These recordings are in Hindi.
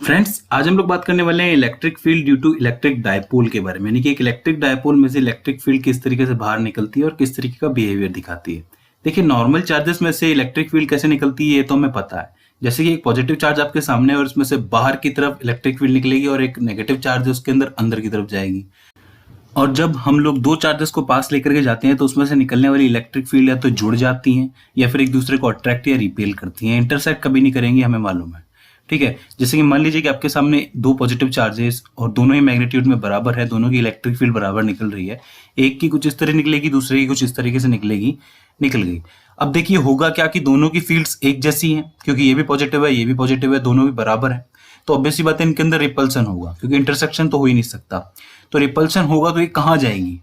फ्रेंड्स, आज हम लोग बात करने वाले हैं electric field due to electric dipole के बारे में। यानी कि एक इलेक्ट्रिक डायपोल में से इलेक्ट्रिक फील्ड किस तरीके से बाहर निकलती है और किस तरीके का बिहेवियर दिखाती है। देखिए, नॉर्मल चार्जेस में से इलेक्ट्रिक फील्ड कैसे निकलती है ये तो हमें पता है। जैसे कि एक पॉजिटिव चार्ज आपके सामने है और इसमें से बाहर की तरफ इलेक्ट्रिक फील्ड निकलेगी और एक नेगेटिव चार्ज है उसके अंदर की तरफ जाएगी। और जब हम लोग दो चार्जेस को पास लेकर के जाते हैं तो उसमें से निकलने वाली इलेक्ट्रिक फील्ड या तो जुड़ जाती हैं या फिर एक दूसरे को अट्रैक्ट या रिपेल करती हैं। इंटरसेक्ट कभी नहीं करेंगी, हमें मालूम है। ठीक है, जैसे कि मान लीजिए कि आपके सामने दो पॉजिटिव चार्जेस और दोनों ही मैग्नीट्यूड में बराबर है, दोनों की इलेक्ट्रिक फील्ड बराबर निकल रही है। एक की कुछ इस तरह निकलेगी, दूसरे की कुछ इस तरीके से निकलेगी, निकल गई। अब देखिए होगा क्या कि दोनों की फील्ड्स एक जैसी हैं, क्योंकि ये भी पॉजिटिव है ये भी पॉजिटिव है, दोनों भी बराबर है। तो ऑब्वियस सी बात है इनके अंदर रिपल्सन होगा, क्योंकि इंटरसेक्शन तो हो ही नहीं सकता। तो रिपल्सन होगा तो ये कहाँ जाएंगी?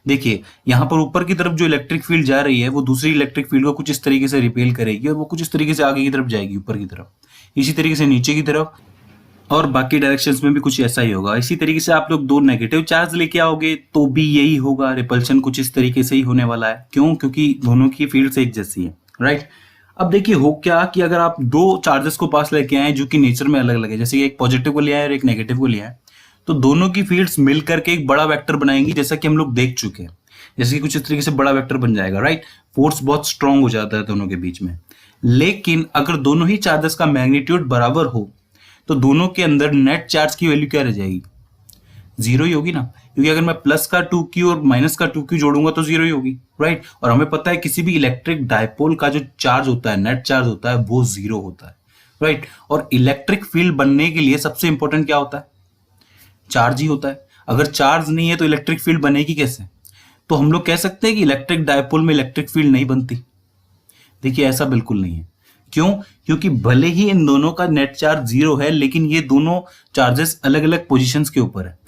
देखिए, यहाँ पर ऊपर की तरफ जो इलेक्ट्रिक फील्ड जा रही है वो दूसरी इलेक्ट्रिक फील्ड को कुछ इस तरीके से रिपेल करेगी और वो कुछ इस तरीके से आगे की तरफ जाएगी, ऊपर की तरफ, इसी तरीके से नीचे की तरफ, और बाकी डायरेक्शंस में भी कुछ ऐसा ही होगा। इसी तरीके से आप लोग दो नेगेटिव चार्ज लेके आओगे तो भी यही होगा, रिपल्शन कुछ इस तरीके से ही होने वाला है। क्यों? क्योंकि दोनों की फील्ड्स एक जैसी है, राइट। अब देखिए हो क्या कि अगर आप दो चार्जेस को पास लेके आए जो कि नेचर में अलग अलग है, जैसे कि एक पॉजिटिव को लिया है और एक नेगेटिव को लिया है, तो दोनों की फील्ड्स मिल करके एक बड़ा वेक्टर बनाएंगी, जैसा कि हम लोग देख चुके हैं। जैसे कि कुछ इस तरीके से बड़ा वेक्टर बन जाएगा, राइट। फोर्स बहुत स्ट्रांग हो जाता है दोनों के बीच में। लेकिन अगर दोनों ही चार्जेस का मैग्नीट्यूड बराबर हो तो दोनों के अंदर नेट चार्ज की वैल्यू क्या रह जाएगी? जीरो ही होगी ना, क्योंकि अगर मैं प्लस का 2q और माइनस का 2q जोड़ूंगा तो जीरो ही होगी, राइट। और हमें पता है किसी भी इलेक्ट्रिक डायपोल का जो चार्ज होता है, नेट चार्ज होता है, वो जीरो होता है, राइट। और इलेक्ट्रिक फील्ड बनने के लिए सबसे इंपॉर्टेंट क्या होता है? चार्ज ही होता है। अगर चार्ज नहीं है तो इलेक्ट्रिक फील्ड बनेगी कैसे? तो हम लोग कह सकते हैं कि इलेक्ट्रिक डायपोल में इलेक्ट्रिक फील्ड नहीं बनती। देखिए ऐसा बिल्कुल नहीं है। क्यों? क्योंकि भले ही इन दोनों का नेट चार्ज जीरो है, लेकिन ये दोनों चार्जेस अलग अलग पोजीशंस के ऊपर है।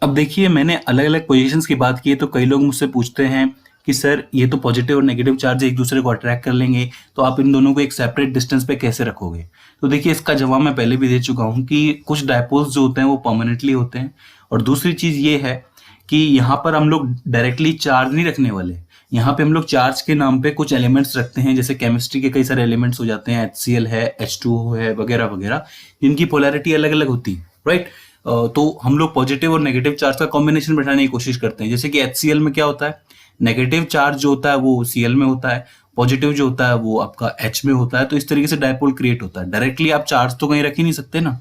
अब देखिए, मैंने अलग अलग पोजीशंस की बात की है तो कई लोग मुझसे पूछते हैं कि सर ये तो पॉजिटिव और नेगेटिव चार्ज एक दूसरे को अट्रैक्ट कर लेंगे, तो आप इन दोनों को एक सेपरेट डिस्टेंस पे कैसे रखोगे? तो देखिए इसका जवाब मैं पहले भी दे चुका हूँ कि कुछ डायपोल्स जो होते हैं वो परमानेंटली होते हैं। और दूसरी चीज ये है कि यहाँ पर हम लोग डायरेक्टली चार्ज नहीं रखने वाले। यहाँ पे हम लोग चार्ज के नाम पे कुछ एलिमेंट्स रखते हैं, जैसे केमिस्ट्री के कई सारे एलिमेंट्स हो जाते हैं, HCl है, H2O है, वगैरह वगैरह, जिनकी पोलैरिटी अलग अलग होती है, राइट। तो हम लोग पॉजिटिव और नेगेटिव चार्ज का कॉम्बिनेशन बैठाने की कोशिश करते हैं। जैसे कि HCl में क्या होता है, नेगेटिव चार्ज जो होता है वो Cl में होता है, पॉजिटिव जो होता है वो आपका H में होता है। तो इस तरीके से डायपोल क्रिएट होता है। डायरेक्टली आप चार्ज तो कहीं रख ही नहीं सकते ना,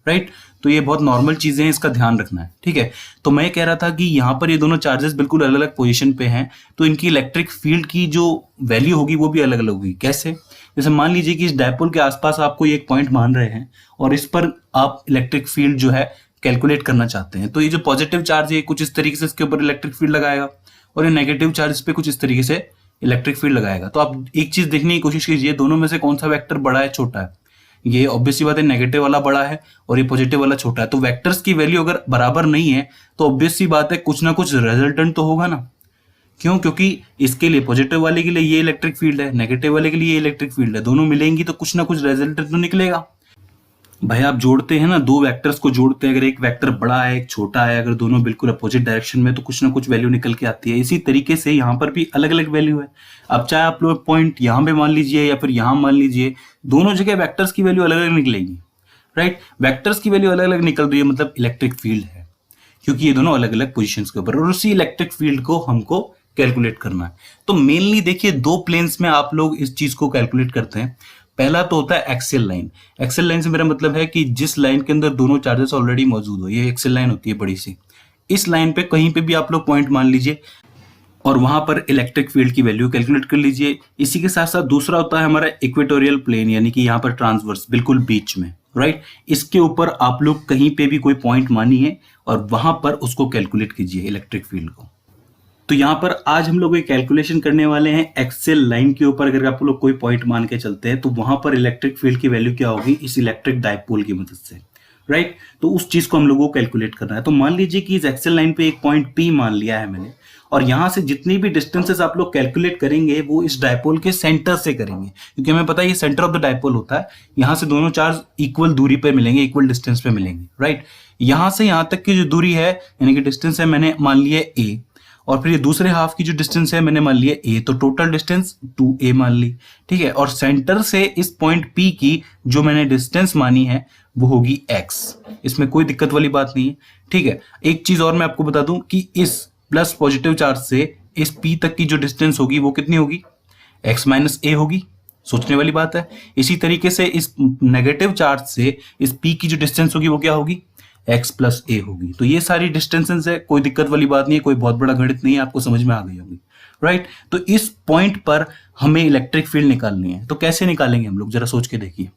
राइट। तो ये बहुत नॉर्मल चीजें हैं, इसका ध्यान रखना है, ठीक है। तो मैं कह रहा था कि यहाँ पर ये दोनों चार्जेस बिल्कुल अलग अलग पोजीशन पे हैं, तो इनकी इलेक्ट्रिक फील्ड की जो वैल्यू होगी वो भी अलग अलग होगी। कैसे? जैसे मान लीजिए कि इस डायपोल के आसपास आप कोई एक पॉइंट मान रहे हैं और इस पर आप इलेक्ट्रिक फील्ड जो है कैलकुलेट करना चाहते हैं, तो ये जो पॉजिटिव चार्ज है कुछ इस तरीके से इसके ऊपर इलेक्ट्रिक फील्ड लगाएगा और ये नेगेटिव चार्ज इस पे कुछ इस तरीके से इलेक्ट्रिक फील्ड लगाएगा। तो आप एक चीज देखने की कोशिश कीजिए, दोनों में से कौन सा वेक्टर बड़ा है, छोटा है? ये ऑब्वियस सी बात है, नेगेटिव वाला बड़ा है और ये पॉजिटिव वाला छोटा है। तो वेक्टर्स की वैल्यू अगर बराबर नहीं है तो ऑब्वियस सी बात है कुछ ना कुछ रिजल्टेंट तो होगा ना। क्यों? क्योंकि इसके लिए पॉजिटिव वाले के लिए ये इलेक्ट्रिक फील्ड है, नेगेटिव वाले के लिए ये इलेक्ट्रिक फील्ड है, दोनों मिलेंगी तो कुछ ना कुछ रिजल्टेंट तो निकलेगा। भाई आप जोड़ते हैं ना, दो वेक्टर्स को जोड़ते हैं, अगर एक वेक्टर बड़ा है एक छोटा है, अगर दोनों बिल्कुल अपोजिट डायरेक्शन में, तो कुछ ना कुछ वैल्यू निकल के आती है। इसी तरीके से यहाँ पर भी अलग अलग वैल्यू है। अब चाहे आप लोग पॉइंट यहाँ पे मान लीजिए या फिर यहाँ मान लीजिए, दोनों जगह वेक्टर्स की वैल्यू अलग अलग निकलेगी, राइट। वेक्टर्स की वैल्यू अलग अलग निकल रही है मतलब इलेक्ट्रिक फील्ड है, क्योंकि ये दोनों अलग अलग पोजिशन के ऊपर, और उसी इलेक्ट्रिक फील्ड को हमको कैलकुलेट करना है। तो मेनली देखिए दो प्लेन्स में आप लोग इस चीज को कैलकुलेट करते हैं। पहला तो होता है एक्सियल लाइन। एक्सियल लाइन से मेरा मतलब है कि जिस लाइन के अंदर दोनों चार्जेस ऑलरेडी मौजूद हो, ये एक्सियल लाइन होती है बड़ी सी। इस लाइन पे कहीं पे भी आप लोग पॉइंट मान लीजिए और वहां पर इलेक्ट्रिक फील्ड की वैल्यू कैलकुलेट कर लीजिए। इसी के साथ साथ दूसरा होता है हमारा इक्वेटोरियल प्लेन, यानी कि यहाँ पर ट्रांसवर्स बिल्कुल बीच में, राइट। इसके ऊपर आप लोग कहीं पे भी कोई पॉइंट मानिए और वहां पर उसको कैलकुलेट कीजिए इलेक्ट्रिक फील्ड को। तो यहाँ पर आज हम लोग एक कैलकुलेशन करने वाले हैं एक्सेल लाइन के ऊपर। अगर आप लोग कोई पॉइंट मान के चलते हैं तो वहां पर इलेक्ट्रिक फील्ड की वैल्यू क्या होगी इस इलेक्ट्रिक डायपोल की मदद से, राइट। तो उस चीज को हम लोगों को कैलकुलेट करना है। तो मान लीजिए कि इस एक्सेल लाइन पे एक पॉइंट P मान लिया है मैंने, और यहां से जितनी भी डिस्टेंसेस आप लोग कैलकुलेट करेंगे वो इस डायपोल के सेंटर से करेंगे, क्योंकि हमें पता है ये सेंटर ऑफ द डायपोल होता है। यहां से दोनों चार्ज इक्वल दूरी पे मिलेंगे, इक्वल डिस्टेंस पे मिलेंगे, राइट। यहां से यहां तक की जो दूरी है यानी कि डिस्टेंस है मैंने मान लिया A, और फिर ये दूसरे हाफ की जो डिस्टेंस है मैंने मान लिया a, तो टोटल डिस्टेंस 2a मान ली, ठीक है। और सेंटर से इस पॉइंट P की जो मैंने डिस्टेंस मानी है वो होगी x, इसमें कोई दिक्कत वाली बात नहीं है, ठीक है। एक चीज और मैं आपको बता दूं कि इस प्लस पॉजिटिव चार्ज से इस P तक की जो डिस्टेंस होगी वो कितनी होगी, x माइनस a होगी, सोचने वाली बात है। इसी तरीके से इस नेगेटिव चार्ज से इस P की जो डिस्टेंस होगी वो क्या होगी, x प्लस a होगी। तो ये सारी डिस्टेंसेस है, कोई दिक्कत वाली बात नहीं है, कोई बहुत बड़ा गणित नहीं है, आपको समझ में आ गई होगी, राइट। तो इस पॉइंट पर हमें इलेक्ट्रिक फील्ड निकालनी है, तो कैसे निकालेंगे हम लोग, जरा सोच के देखिए।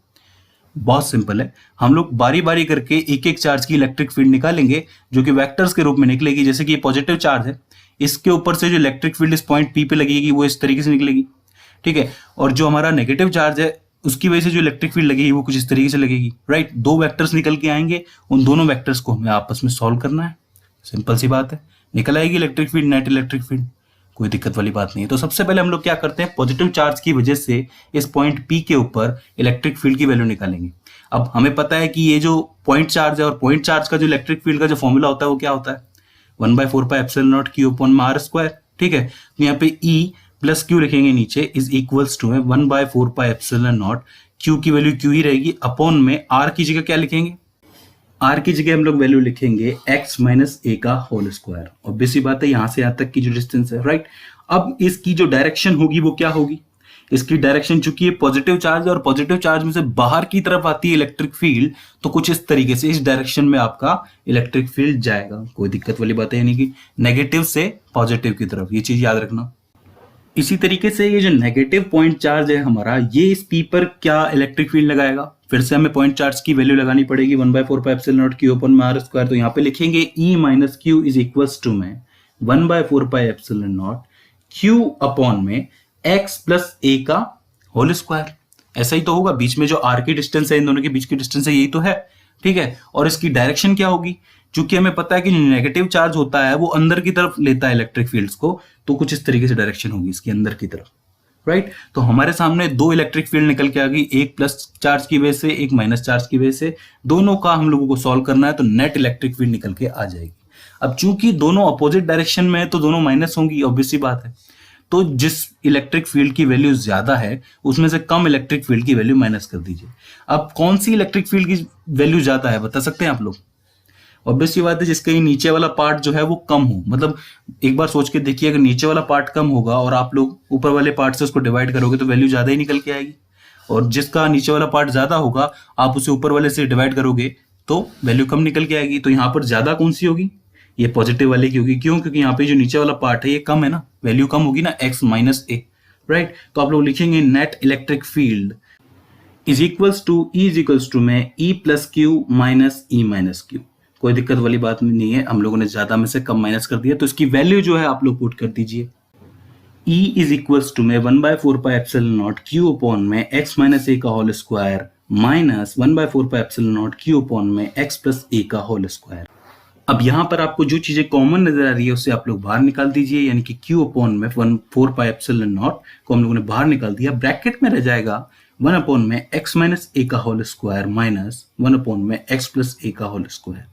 बहुत सिंपल है, हम लोग बारी बारी करके एक एक चार्ज की इलेक्ट्रिक फील्ड निकालेंगे जो कि वेक्टर्स के रूप में निकलेगी। जैसे कि ये पॉजिटिव चार्ज है, इसके ऊपर से जो इलेक्ट्रिक फील्ड इस पॉइंट P पे लगेगी वो इस तरीके से निकलेगी, ठीक है। और जो हमारा नेगेटिव चार्ज है उसकी वजह से जो इलेक्ट्रिक फील्ड लगेगी वो कुछ इस तरीके से लगेगी, राइट। दो वेक्टर्स निकल के आएंगे, उन दोनों वेक्टर्स को हमें आपस में सॉल्व करना है, सिंपल सी बात है, निकल आएगी electric field, net electric field, कोई दिक्कत वाली बात नहीं है। तो सबसे पहले हम लोग क्या करते हैं, पॉजिटिव चार्ज की वजह से इस पॉइंट P के ऊपर इलेक्ट्रिक फील्ड की वैल्यू निकालेंगे। अब हमें पता है कि ये जो पॉइंट चार्ज है और पॉइंट चार्ज का जो इलेक्ट्रिक फील्ड का जो फॉर्मूला होता है वो क्या होता है, 1/4πε0 Q/r², ठीक है। तो यहाँ पे E प्लस क्यू लिखेंगे नीचे, इज इक्वल्स टू में 1/4πε0, क्यू की वैल्यू क्यू ही रहेगी, अपॉन में आर की जगह क्या लिखेंगे, आर की जगह हम लोग वैल्यू लिखेंगे x माइनस ए का होल स्क्वायर। ऑब्वियस सी बात है, यहां से यहां तक की जो डिस्टेंस है, राइट। अब इसकी जो डायरेक्शन होगी वो क्या होगी, इसकी डायरेक्शन चूंकि ये पॉजिटिव चार्ज है और पॉजिटिव चार्ज में से बाहर की तरफ आती है इलेक्ट्रिक फील्ड, तो कुछ इस तरीके से इस डायरेक्शन में आपका इलेक्ट्रिक फील्ड जाएगा, कोई दिक्कत वाली बात है, यानी कि नेगेटिव से पॉजिटिव की तरफ, ये चीज याद रखना। इसी तरीके से ये जो नेगेटिव पॉइंट चार्ज है हमारा, ये इस P पर क्या इलेक्ट्रिक फील्ड लगाएगा, फिर से हमें पॉइंट चार्ज की वैल्यू लगानी पड़ेगी, 1/4πε0 Q/r²। तो यहाँ पे लिखेंगे E minus q is equals to में 1/4πε0 Q अपॉन में x प्लस a का होल स्क्वायर। ऐसा ही तो होगा, बीच में जो r की डिस्टेंस है, इन दोनों के बीच की डिस्टेंस है, यही तो है, ठीक है। और इसकी डायरेक्शन क्या होगी, चूंकि हमें पता है कि नेगेटिव चार्ज होता है वो अंदर की तरफ लेता है इलेक्ट्रिक फील्ड्स को, तो कुछ इस तरीके से डायरेक्शन होगी इसकी अंदर की तरफ, राइट। तो हमारे सामने दो इलेक्ट्रिक फील्ड निकल के आ गई, एक प्लस चार्ज की वजह से, एक माइनस चार्ज की वजह से, दोनों का हम लोगों को सॉल्व करना है, तो नेट इलेक्ट्रिक फील्ड निकल के आ जाएगी। अब चूंकि दोनों अपोजिट डायरेक्शन में है तो दोनों माइनस होंगी, ऑब्वियस सी बात है। तो जिस इलेक्ट्रिक फील्ड की वैल्यू ज्यादा है उसमें से कम इलेक्ट्रिक फील्ड की वैल्यू माइनस कर दीजिए। अब कौन सी इलेक्ट्रिक फील्ड की वैल्यू ज्यादा है बता सकते हैं आप लोग, ऑब्वियस सी बात है जिसका ये नीचे वाला पार्ट जो है वो कम हो। मतलब एक बार सोच के देखिए, अगर नीचे वाला पार्ट कम होगा और आप लोग ऊपर वाले पार्ट से उसको डिवाइड करोगे तो वैल्यू ज्यादा ही निकल के आएगी, और जिसका नीचे वाला पार्ट ज्यादा होगा आप उसे ऊपर वाले से डिवाइड करोगे तो वैल्यू कम निकल के आएगी। तो यहाँ पर ज्यादा कौन सी होगी, ये पॉजिटिव वाले की होगी, क्यों, क्योंकि यहाँ पे जो नीचे वाला पार्ट है ये कम है ना, वैल्यू कम होगी ना, x माइनस ए, राइट। तो आप लोग लिखेंगे net electric field is equals to में E plus q minus E minus q, कोई दिक्कत वाली बात नहीं है, हम लोगों ने ज्यादा में से कम माइनस कर दिया, तो इसकी वैल्यू जो है आप लोग पुट कर दीजिए। E इज इक्वल्स टू में 1/4πε0 Q अपॉन में x माइनस ए का whole square minus 1/4πε0 Q upon में x प्लस ए का होल स्क्वायर। अब यहां पर आपको जो चीजें कॉमन नजर आ रही है उससे आप लोग बाहर निकाल दीजिए, यानी कि Q अपॉन में 4πε0 को हम लोगों ने बाहर निकाल दिया, ब्रैकेट में रह जाएगा 1 अपॉन में x माइनस ए का होल स्क्वायर माइनस 1 अपॉन में x प्लस ए का होल स्क्वायर,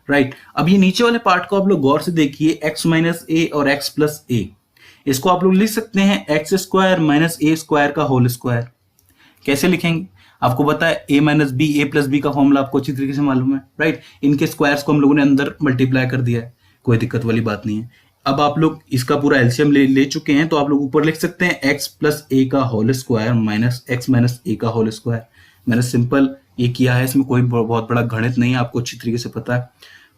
राइट। अब ये नीचे वाले पार्ट को आप लोग गौर से देखिए, x माइनस ए और x प्लस ए, इसको आप लोग लिख सकते हैं x square minus a square का होल स्क्वायर। कैसे लिखेंगे, आपको पता है a minus b, a plus b का फॉर्मूला आपको अच्छी तरीके से मालूम है, राइट। इनके स्क्वायर्स को हम लोगों ने अंदर मल्टीप्लाई कर दिया है, कोई दिक्कत वाली बात नहीं है। अब आप लोग इसका पूरा एलसीएम ले चुके हैं, तो आप लोग ऊपर लिख सकते हैं x प्लस ए का whole square minus x minus a का होल स्क्वायर। मैंने सिंपल ये किया है, इसमें कोई बहुत बड़ा गणित नहीं है, आपको अच्छी तरीके से पता है,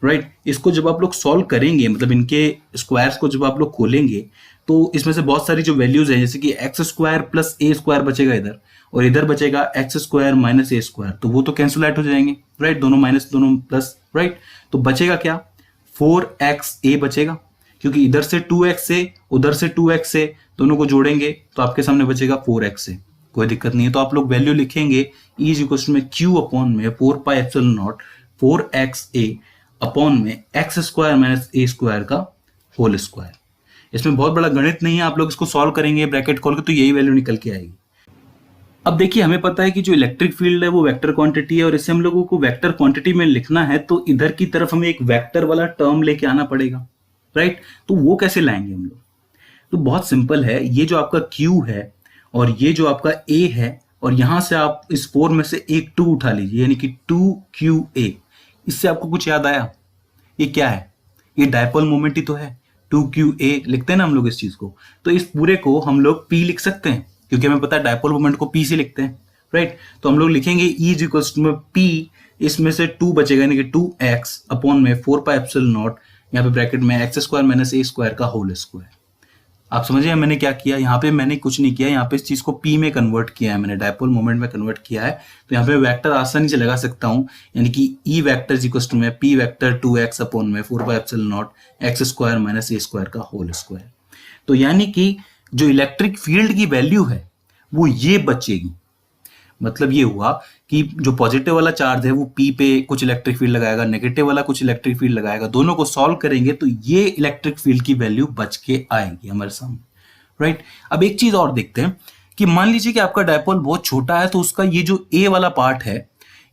राइट। इसको जब आप लोग सॉल्व करेंगे, मतलब इनके स्क्वायर्स को जब आप लोग खोलेंगे तो इसमें से बहुत सारी जो वैल्यूज है, जैसे कि एक्स स्क्वायर प्लस ए स्क्वायर बचेगा इधर, और इधर बचेगा x square minus a square, तो वो तो कैंसिल आउट हो जाएंगे, राइट। दोनों माइनस दोनों प्लस, राइट। तो बचेगा क्या, 4xa बचेगा, क्योंकि इधर से 2x है उधर से 2x है, दोनों को जोड़ेंगे तो आपके सामने बचेगा 4x है, कोई दिक्कत नहीं है। तो आप लोग वैल्यू लिखेंगे E इज इक्वल टू में Q अपॉन में 4πε0 4xa अपॉन में x square minus a square का होल स्क्वायर। इसमें बहुत बड़ा गणित नहीं है, आप लोग इसको सॉल्व करेंगे ब्रैकेट खोल के तो यही वैल्यू निकल के आएगी। अब देखिए, हमें पता है कि जो इलेक्ट्रिक फील्ड है वो वेक्टर क्वांटिटी है, और इसे हम लोगों को वेक्टर क्वांटिटी में लिखना है तो इधर की तरफ हमें एक वेक्टर वाला टर्म लेके आना पड़ेगा, राइट। तो वो कैसे लाएंगे हम लोग? तो बहुत सिंपल है, ये जो आपका Q है और ये जो आपका A है, और यहां से आप इस 4 में से एक 2 उठा लीजिए, यानी कि 2QA। इससे आपको कुछ याद आया? ये क्या है? ये डायपोल मोमेंट ही तो है। 2QA लिखते हैं ना हम लोग इस चीज को। तो इस पूरे को हम लोग P लिख सकते हैं, क्योंकि हमें पता है डायपोल मोमेंट को P से लिखते हैं, राइट। तो हम लोग लिखेंगे E इज इक्वल्स टू में P, इसमें से 2 बचेगा यानी कि 2x अपॉन में 4πε0, यहाँ पे ब्रैकेट में x² माइनस a² का होल स्क्वायर। आप समझिए मैंने क्या किया यहाँ पे? मैंने कुछ नहीं किया, यहाँ पे इस चीज को P में कन्वर्ट किया है, मैंने डायपोल मोमेंट में कन्वर्ट किया है। तो यहाँ पे वेक्टर आसानी से लगा सकता हूँ, यानी कि E vector is equal to में P वेक्टर 2x अपॉन में 4πε0 x² माइनस a² का होल स्क्वायर। तो यानी कि जो इलेक्ट्रिक फील्ड की वैल्यू है वो ये बचेगी। मतलब ये हुआ कि जो पॉजिटिव वाला चार्ज है वो P पे कुछ इलेक्ट्रिक फील्ड लगाएगा, नेगेटिव वाला कुछ इलेक्ट्रिक फील्ड लगाएगा, दोनों को सॉल्व करेंगे तो ये इलेक्ट्रिक फील्ड की वैल्यू बच के आएगी हमारे सामने, राइट। अब एक चीज और देखते हैं कि मान लीजिए कि आपका डायपोल बहुत छोटा है, तो उसका ये जो A वाला पार्ट है,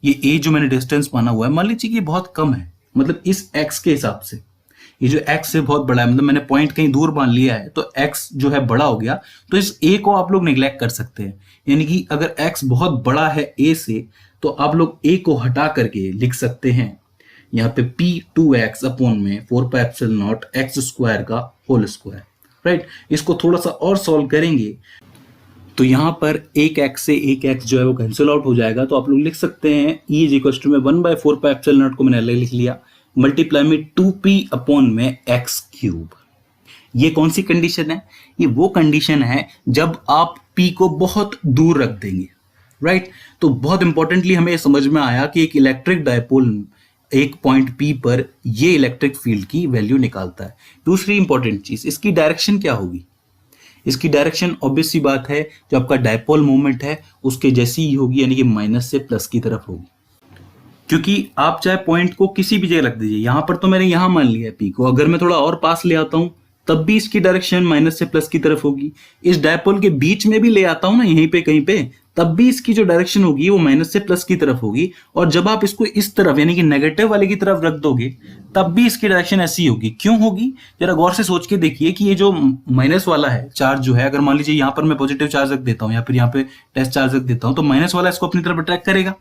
ये A जो मैंने डिस्टेंस माना हुआ है, मान लीजिए कि ये बहुत कम है, मतलब इस x के हिसाब से ये जो x से बहुत बड़ा है, मतलब मैंने पॉइंट कहीं दूर मान लिया है तो x जो है बड़ा हो गया, तो इस a को आप लोग निगलेक्ट कर सकते हैं। यानी कि अगर x बहुत बड़ा है a से, तो आप लोग a को हटा करके लिख सकते हैं यहाँ पे p2x अपॉन में 4πε0 x² का होल स्क्वायर, राइट। इसको थोड़ा सा और सॉल्व करेंगे तो यहाँ पर एक x से एक x जो है वो कैंसिल आउट हो जाएगा, तो आप लोग लिख सकते हैं E इज इक्वल टू में 1/4πε0 को मैंने अलग लिख लिया, मल्टीप्लाई में 2p अपॉन में x³। ये कौन सी कंडीशन है? ये वो कंडीशन है जब आप p को बहुत दूर रख देंगे, राइट। तो बहुत इंपॉर्टेंटली हमें समझ में आया कि एक इलेक्ट्रिक डायपोल एक पॉइंट p पर ये इलेक्ट्रिक फील्ड की वैल्यू निकालता है। दूसरी इंपॉर्टेंट चीज, इसकी डायरेक्शन क्या होगी? इसकी डायरेक्शन ऑब्वियस सी बात है, जो आपका डायपोल मोमेंट है उसके जैसी ही होगी, यानी कि माइनस से प्लस की तरफ होगी। क्योंकि आप चाहे पॉइंट को किसी भी जगह रख दीजिए, यहां पर तो मैंने यहां मान लिया है P को, अगर मैं थोड़ा और पास ले आता हूं तब भी इसकी डायरेक्शन माइनस से प्लस की तरफ होगी। इस डायपोल के बीच में भी ले आता हूं ना यहीं पे कहीं पे, तब भी इसकी जो डायरेक्शन होगी वो माइनस से प्लस की तरफ होगी। और जब आप इसको इस तरफ यानी कि नेगेटिव वाले की तरफ रख दोगे तब भी इसकी डायरेक्शन ऐसी होगी। क्यों होगी? जरा गौर से सोच के देखिए कि ये जो माइनस वाला है चार्ज जो है, अगर मान लीजिए यहाँ पर मैं पॉजिटिव चार्ज रख देता हूँ या फिर यहाँ पे टेस्ट चार्ज रख देता हूँ, तो माइनस वाला इसको अपनी तरफ अट्रैक्ट करेगा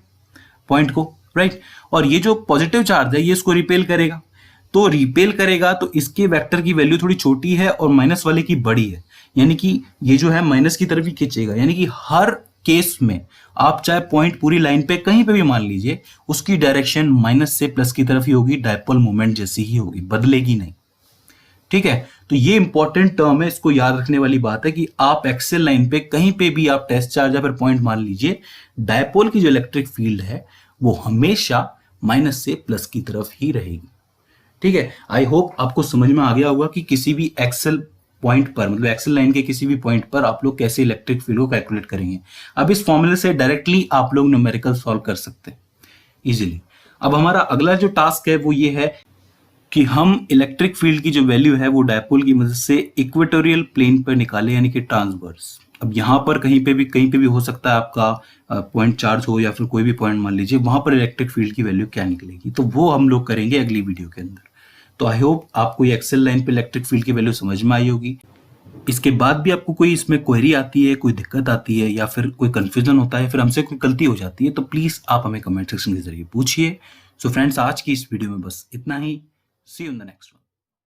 पॉइंट को, राइट। और ये जो पॉजिटिव चार्ज है ये इसको रिपेल करेगा, तो रिपेल करेगा तो इसके वेक्टर की वैल्यू थोड़ी छोटी है और माइनस वाले की बड़ी है, यानी कि ये जो है माइनस की तरफ ही खींचेगा। यानी कि हर केस में आप चाहे पॉइंट पूरी लाइन पे कहीं पे भी मान लीजिए, उसकी डायरेक्शन माइनस से प्लस की तरफ ही होगी, डायपोल मोमेंट जैसी ही होगी, बदलेगी नहीं, ठीक है। तो ये इंपॉर्टेंट टर्म है, इसको याद रखने वाली बात है कि आप एक्सेल लाइन पे कहीं पे भी आप टेस्ट चार्ज या फिर पॉइंट मान लीजिए, डायपोल की जो इलेक्ट्रिक फील्ड है वो हमेशा माइनस से प्लस की तरफ ही रहेगी, ठीक है। आई होप आपको समझ में आ गया होगा कि किसी भी एक्सेल पॉइंट पर, मतलब एक्सेल लाइन के किसी भी पॉइंट पर आप लोग कैसे इलेक्ट्रिक फील्ड को कैलकुलेट करेंगे। अब इस फॉर्मूले से डायरेक्टली आप लोग न्यूमेरिकल सॉल्व कर सकते हैं इजीली। अब हमारा अगला जो टास्क है वो ये है कि हम इलेक्ट्रिक फील्ड की जो वैल्यू है वो डायपोल की मदद से इक्वेटोरियल प्लेन पर निकाले, यानी कि ट्रांसवर्स। अब यहाँ पर कहीं पे भी हो सकता है आपका पॉइंट चार्ज हो या फिर कोई भी पॉइंट मान लीजिए, वहां पर इलेक्ट्रिक फील्ड की वैल्यू क्या निकलेगी, तो वो हम लोग करेंगे अगली वीडियो के अंदर। तो आई होप आपको ये एक्सेल लाइन पे इलेक्ट्रिक फील्ड की वैल्यू समझ में आई होगी। इसके बाद भी आपको कोई इसमें क्वेरी आती है, कोई दिक्कत आती है या फिर कोई कंफ्यूजन होता है, फिर हमसे कोई गलती हो जाती है, तो प्लीज आप हमें कमेंट सेक्शन के जरिए पूछिए। सो फ्रेंड्स, आज की इस वीडियो में बस इतना ही। See you in the next one.